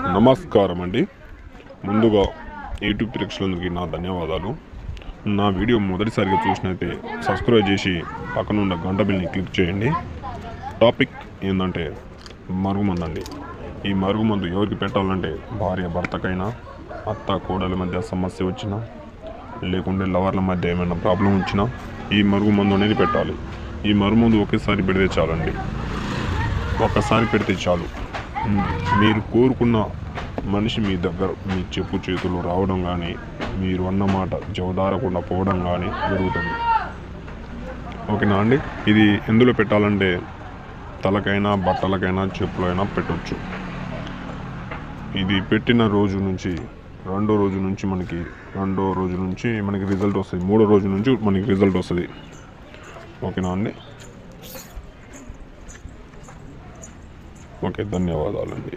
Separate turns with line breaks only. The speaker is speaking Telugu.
నమస్కారం అండి. ముందుగా యూట్యూబ్ ప్రేక్షకులకి నా ధన్యవాదాలు. నా వీడియో మొదటిసారిగా చూసినైతే సబ్స్క్రైబ్ చేసి పక్కన ఉన్న గంట బిల్ని క్లిక్ చేయండి. టాపిక్ ఏంటంటే మరుగుమందు అండి. ఈ మరుగుమందు ఎవరికి పెట్టాలంటే భార్య భర్తకైనా, అత్త కోడల మధ్య సమస్య వచ్చినా, లేకుంటే లవర్ల మధ్య ఏమైనా ప్రాబ్లం వచ్చినా ఈ మరుగుమందు అనేది పెట్టాలి. ఈ మరుగుమందు ఒకేసారి పెడితే చాలండి. ఒక్కసారి పెడితే చాలు, మీరు కోరుకున్న మనిషి మీ దగ్గర మీ చెప్పు చేతులు రావడం కానీ, మీరు అన్నమాట జవదారకుండా పోవడం కానీ జరుగుతుంది. ఓకేనా అండి. ఇది ఎందులో పెట్టాలంటే తలకైనా, బట్టలకైనా, చెప్పులైనా పెట్టవచ్చు. ఇది పెట్టిన రోజు నుంచి రెండో రోజు నుంచి మనకి రిజల్ట్ వస్తుంది. మూడో రోజు నుంచి మనకి రిజల్ట్ వస్తుంది. ఓకేనా అండి. ఓకే, ధన్యవాదాలండి.